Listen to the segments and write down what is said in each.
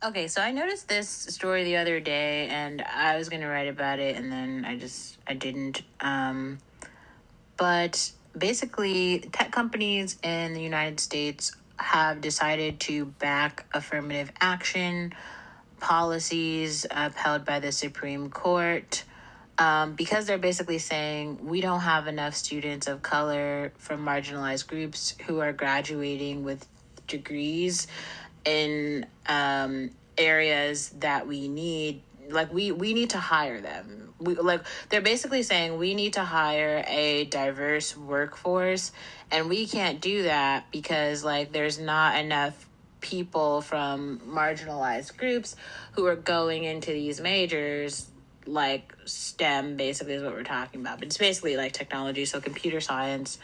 Okay, so I noticed this story the other day, and I was gonna write about it, and then I didn't. But basically, tech companies in the United States have decided to back affirmative action policies upheld by the Supreme Court. Because they're basically saying we don't have enough students of color from marginalized groups who are graduating with degrees in areas that we need. Like we need to hire them. They're basically saying we need to hire a diverse workforce, and we can't do that because like there's not enough people from marginalized groups who are going into these majors. Like STEM basically is what we're talking about, but it's basically like technology, so computer science.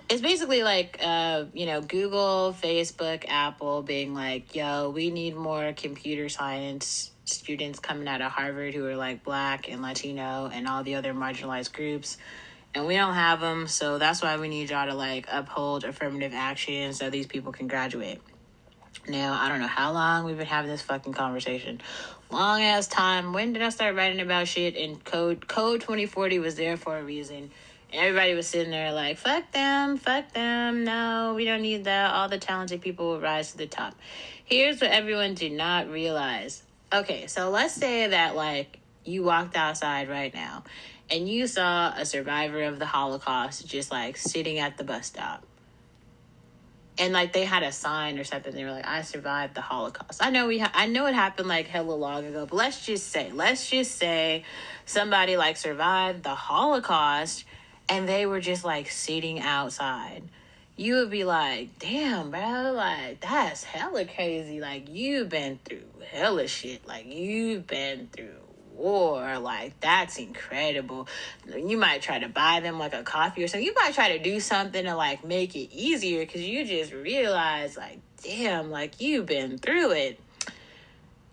It's basically like Google, Facebook, Apple being like, yo, we need more computer science students coming out of Harvard who are like black and Latino and all the other marginalized groups, and we don't have them, so that's why we need y'all to like uphold affirmative action so these people can graduate. Now, I don't know how long we've been having this fucking conversation. Long ass time. When did I start writing about shit? And Code 2040 was there for a reason. And everybody was sitting there like, fuck them. No, we don't need that. All the talented people will rise to the top. Here's what everyone did not realize. Okay, so let's say that like you walked outside right now and you saw a survivor of the Holocaust just like sitting at the bus stop. And like they had a sign or something. They were like, "I survived the Holocaust." I know I know it happened like hella long ago, but let's just say somebody like survived the Holocaust, and they were just like sitting outside. You would be like, "Damn, bro, like that's hella crazy. Like you've been through hella shit. Like you've been through war. Like that's incredible." You might try to buy them like a coffee or something. You might try to do something to like make it easier because you just realize like, damn, like you've been through it.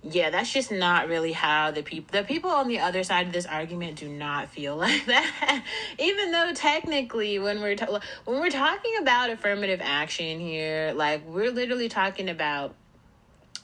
Yeah, that's just not really how the people on the other side of this argument do not feel like that. Even though technically when we're talking about affirmative action here, like we're literally talking about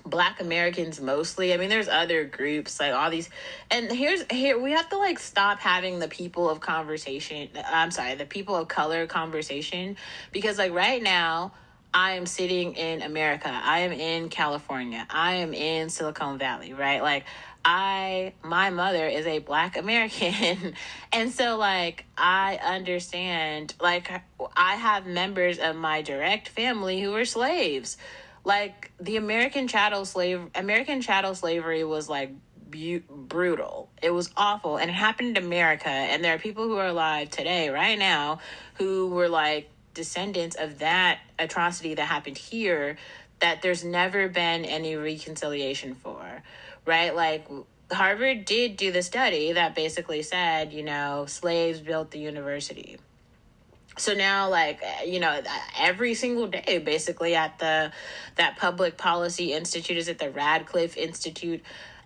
Black Americans mostly. I mean, there's other groups like all these, and here we have to like stop having the people of conversation. I'm sorry, the people of color conversation, because like right now, I am sitting in America. I am in California. I am in Silicon Valley, right? Like my mother is a Black American. And so like I understand, like I have members of my direct family who are slaves. Like the American chattel slavery was like brutal. It was awful, and it happened in America. And there are people who are alive today, right now, who were like descendants of that atrocity that happened here. That there's never been any reconciliation for, right? Like Harvard did do the study that basically said, slaves built the university. So now, like, every single day, basically at that Public Policy Institute, is it the Radcliffe Institute?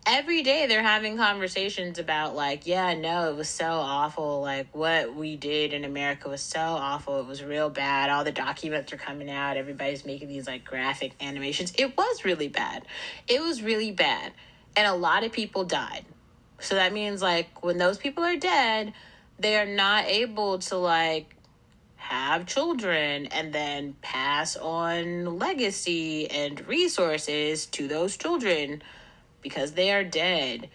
Every day they're having conversations about like, yeah, no, it was so awful. Like what we did in America was so awful. It was real bad. All the documents are coming out. Everybody's making these like graphic animations. It was really bad. It was really bad. And a lot of people died. So that means like when those people are dead, they are not able to like have children and then pass on legacy and resources to those children because they are dead.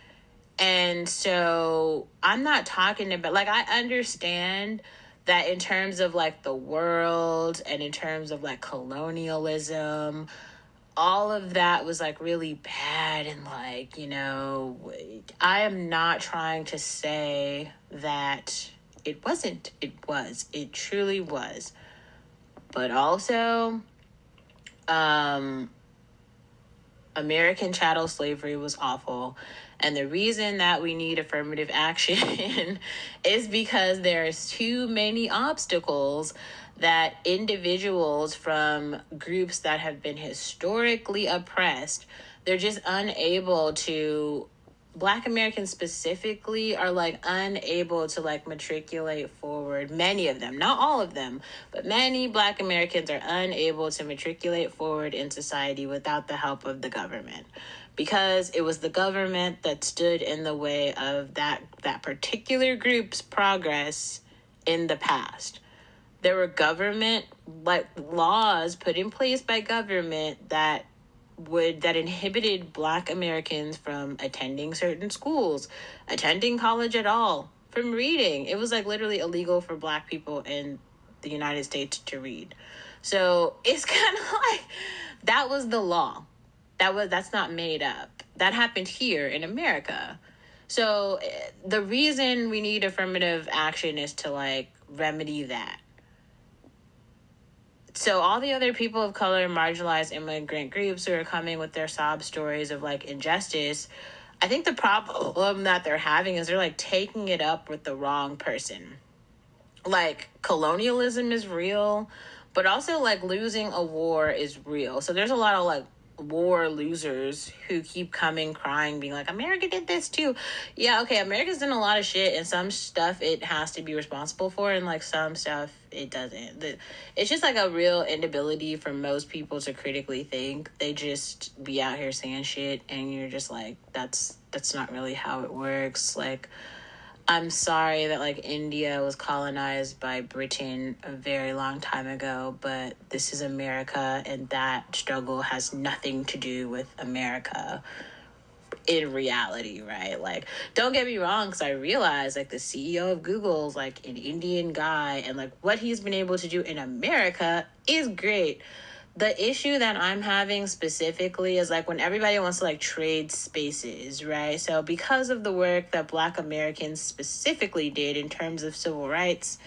And so I'm not talking about, like, I understand that in terms of like the world and in terms of like colonialism, all of that was like really bad. And like, I am not trying to say that it wasn't. It was. It truly was. But also, American chattel slavery was awful. And the reason that we need affirmative action is because there's too many obstacles that individuals from groups that have been historically oppressed, they're just unable to Black Americans specifically are like unable to like matriculate forward. Many of them, not all of them, but many Black Americans are unable to matriculate forward in society without the help of the government, because it was the government that stood in the way of that particular group's progress in the past. There were government like laws put in place by government that inhibited Black Americans from attending certain schools, attending college at all, from reading. It was like literally illegal for Black people in the United States to read. So it's kind of like that was the law. That's not made up. That happened here in America. So the reason we need affirmative action is to like remedy that. So all the other people of color, marginalized immigrant groups who are coming with their sob stories of like injustice, I think the problem that they're having is they're like taking it up with the wrong person. Like colonialism is real, but also like losing a war is real. So there's a lot of like war losers who keep coming crying being like, America did this too. Yeah, okay, America's done a lot of shit, and some stuff it has to be responsible for, and like some stuff it doesn't. It's just like a real inability for most people to critically think. They just be out here saying shit, and you're just like, that's not really how it works. Like, I'm sorry that like India was colonized by Britain a very long time ago, but this is America, and that struggle has nothing to do with America in reality, right? Like, don't get me wrong, because I realize like the CEO of Google's like an Indian guy, and like what he's been able to do in America is great. The issue that I'm having specifically is like when everybody wants to like trade spaces, right? So because of the work that Black Americans specifically did in terms of civil rights,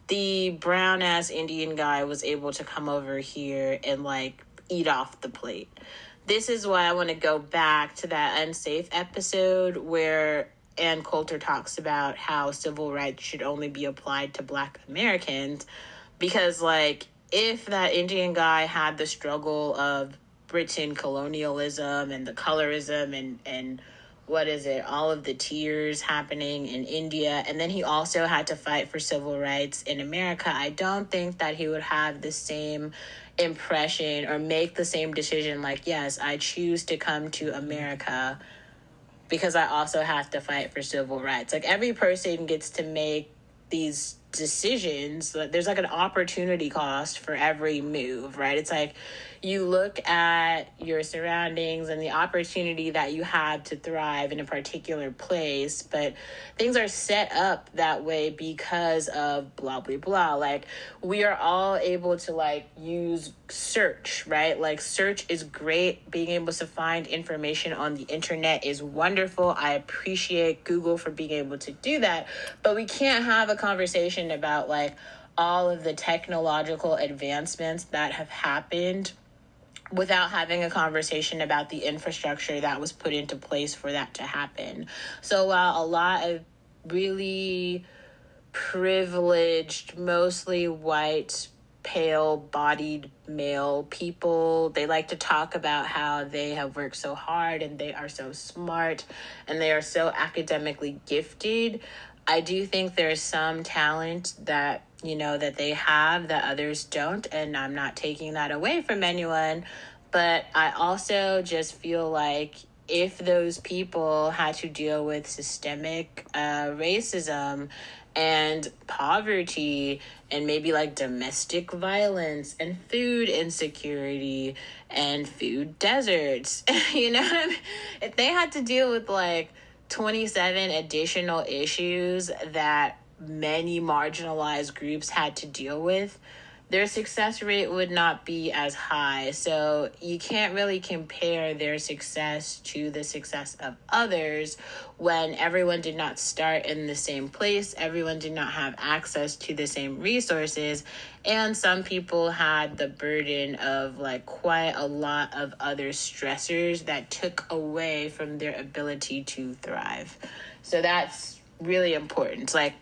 the brown ass Indian guy was able to come over here and like eat off the plate. This is why I want to go back to that unsafe episode where Ann Coulter talks about how civil rights should only be applied to Black Americans, because like if that Indian guy had the struggle of Britain colonialism and the colorism and what is it, all of the tears happening in India, and then he also had to fight for civil rights in America, I don't think that he would have the same impression or make the same decision like, yes, I choose to come to America because I also have to fight for civil rights. Like, every person gets to make these decisions. There's like an opportunity cost for every move, right? It's like you look at your surroundings and the opportunity that you have to thrive in a particular place, but things are set up that way because of blah blah blah. Like, we are all able to like use search, right? Like, search is great. Being able to find information on the internet is wonderful. I appreciate Google for being able to do that, but we can't have a conversation about like all of the technological advancements that have happened without having a conversation about the infrastructure that was put into place for that to happen. So while a lot of really privileged, mostly white, pale-bodied male people, they like to talk about how they have worked so hard and they are so smart and they are so academically gifted, I do think there's some talent that, you know, that they have that others don't, and I'm not taking that away from anyone, but I also just feel like if those people had to deal with systemic racism and poverty and maybe like domestic violence and food insecurity and food deserts, you know what I mean? If they had to deal with like 27 additional issues that many marginalized groups had to deal with, their success rate would not be as high. So you can't really compare their success to the success of others when everyone did not start in the same place, everyone did not have access to the same resources, and some people had the burden of like quite a lot of other stressors that took away from their ability to thrive. So that's really important. Like,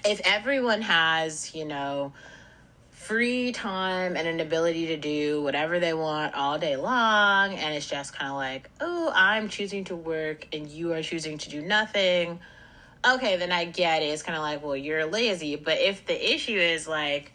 if everyone has, you know, free time and an ability to do whatever they want all day long. And it's just kind of like, oh, I'm choosing to work and you are choosing to do nothing. Okay, then I get it. It's kind of like, well, you're lazy. But if the issue is like,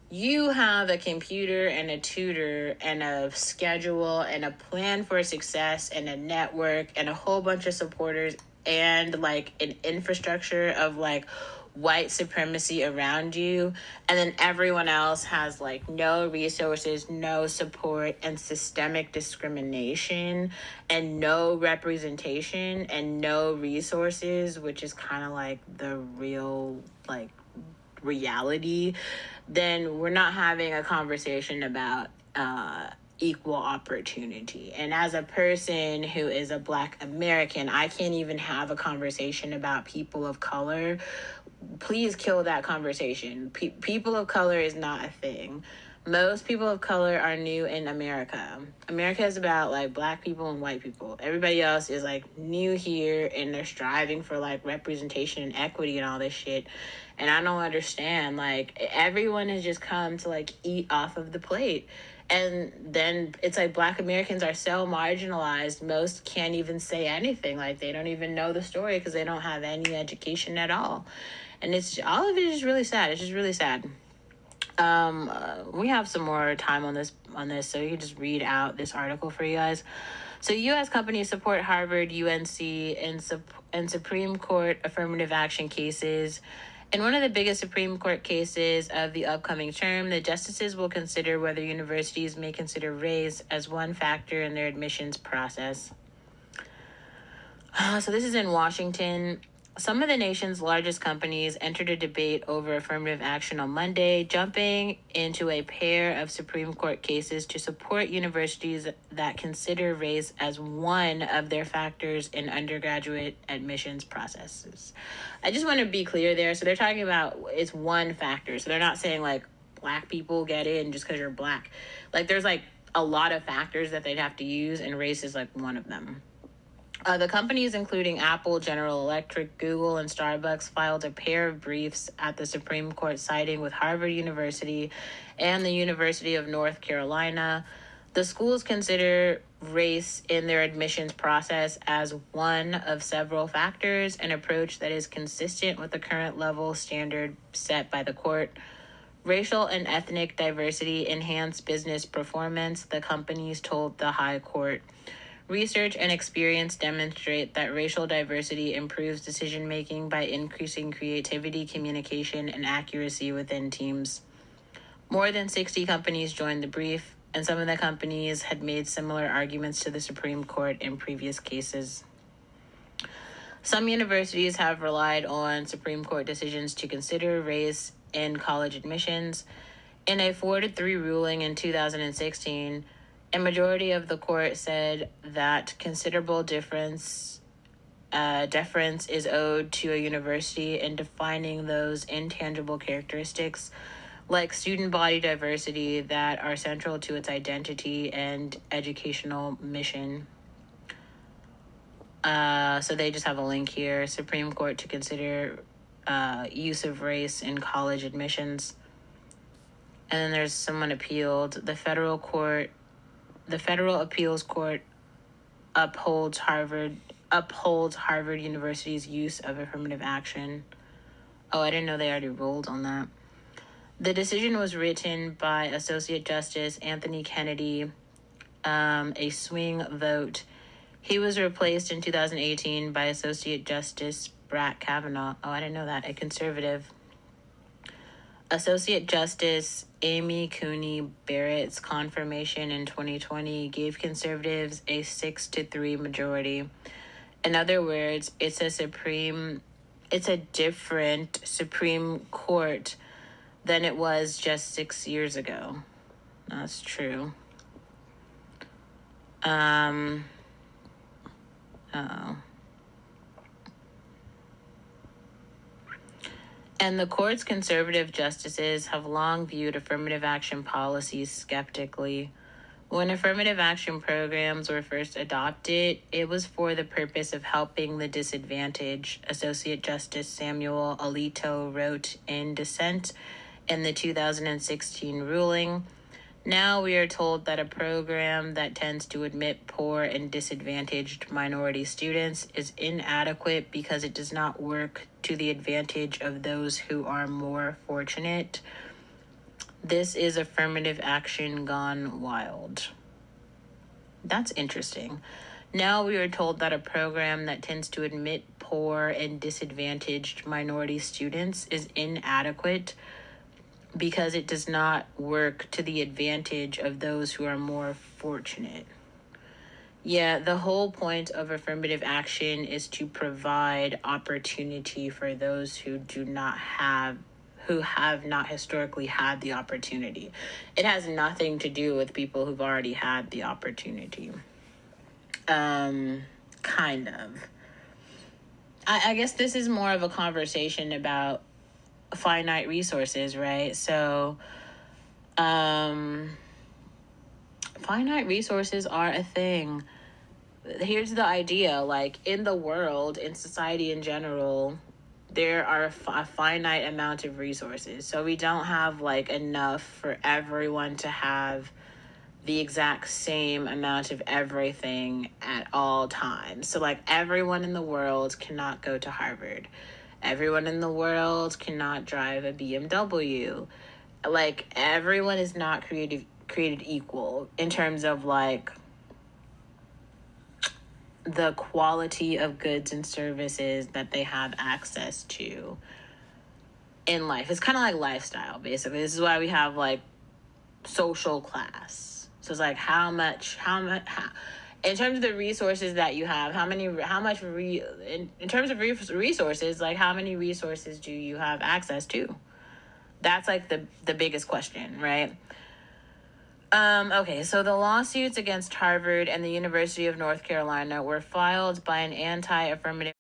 you have a computer and a tutor and a schedule and a plan for success and a network and a whole bunch of supporters and like an infrastructure of like white supremacy around you, and then everyone else has like no resources, no support, and systemic discrimination and no representation and no resources, which is kind of like the real like reality, then we're not having a conversation about equal opportunity. And as a person who is a Black American, I can't even have a conversation about people of color. Please kill that conversation. People of color is not a thing. Most people of color are new in America. America is about like Black people and white people. Everybody else is like new here and they're striving for like representation and equity and all this shit. And I don't understand. Like everyone has just come to like eat off of the plate. And then it's like Black Americans are so marginalized. Most can't even say anything. Like they don't even know the story because they don't have any education at all. And it's all of it is really sad. It's just really sad. We have some more time on this, so you can just read out this article for you guys. So U.S. companies support Harvard, UNC, and Supreme Court affirmative action cases. In one of the biggest Supreme Court cases of the upcoming term, the justices will consider whether universities may consider race as one factor in their admissions process. So this is in Washington. Some of the nation's largest companies entered a debate over affirmative action on Monday, jumping into a pair of Supreme Court cases to support universities that consider race as one of their factors in undergraduate admissions processes. I just want to be clear there. So they're talking about it's one factor. So they're not saying like Black people get in just because you're Black. Like there's like a lot of factors that they'd have to use, and race is like one of them. The companies, including Apple, General Electric, Google, and Starbucks, filed a pair of briefs at the Supreme Court siding with Harvard University and the University of North Carolina. The schools consider race in their admissions process as one of several factors, an approach that is consistent with the current level standard set by the court. Racial and ethnic diversity enhance business performance, the companies told the High Court. Research and experience demonstrate that racial diversity improves decision-making by increasing creativity, communication, and accuracy within teams. More than 60 companies joined the brief, and some of the companies had made similar arguments to the Supreme Court in previous cases. Some universities have relied on Supreme Court decisions to consider race in college admissions. In a 4-3 ruling in 2016, a majority of the court said that considerable deference is owed to a university in defining those intangible characteristics like student body diversity that are central to its identity and educational mission. So they just have a link here. Supreme Court to consider use of race in college admissions. And then there's someone appealed. The Federal Appeals Court upholds Harvard University's use of affirmative action. Oh, I didn't know they already ruled on that. The decision was written by Associate Justice Anthony Kennedy, a swing vote. He was replaced in 2018 by Associate Justice Brett Kavanaugh. Oh, I didn't know that. A conservative. Associate Justice Amy Coney Barrett's confirmation in 2020 gave conservatives a 6-3 majority. In other words, it's a different Supreme Court than it was just 6 years ago. That's true. And the court's conservative justices have long viewed affirmative action policies skeptically. When affirmative action programs were first adopted, it was for the purpose of helping the disadvantaged, Associate Justice Samuel Alito wrote in dissent in the 2016 ruling. Now we are told that a program that tends to admit poor and disadvantaged minority students is inadequate because it does not work to the advantage of those who are more fortunate. This is affirmative action gone wild. That's interesting. Now we are told that a program that tends to admit poor and disadvantaged minority students is inadequate because it does not work to the advantage of those who are more fortunate. Yeah, the whole point of affirmative action is to provide opportunity for those who have not historically had the opportunity. It has nothing to do with people who've already had the opportunity. Kind of. I guess this is more of a conversation about finite resources, right? So, finite resources are a thing. Here's the idea, like in the world, in society in general, there are a finite amount of resources. So we don't have like enough for everyone to have the exact same amount of everything at all times. So like everyone in the world cannot go to Harvard. Everyone in the world cannot drive a BMW. Like everyone is not created equal in terms of like the quality of goods and services that they have access to in life. It's kind of like lifestyle, basically. This is why we have like social class. So it's like how in terms of the resources that you have, in terms of resources, like how many resources do you have access to? That's like the biggest question, right? Okay, so the lawsuits against Harvard and the University of North Carolina were filed by an anti-affirmative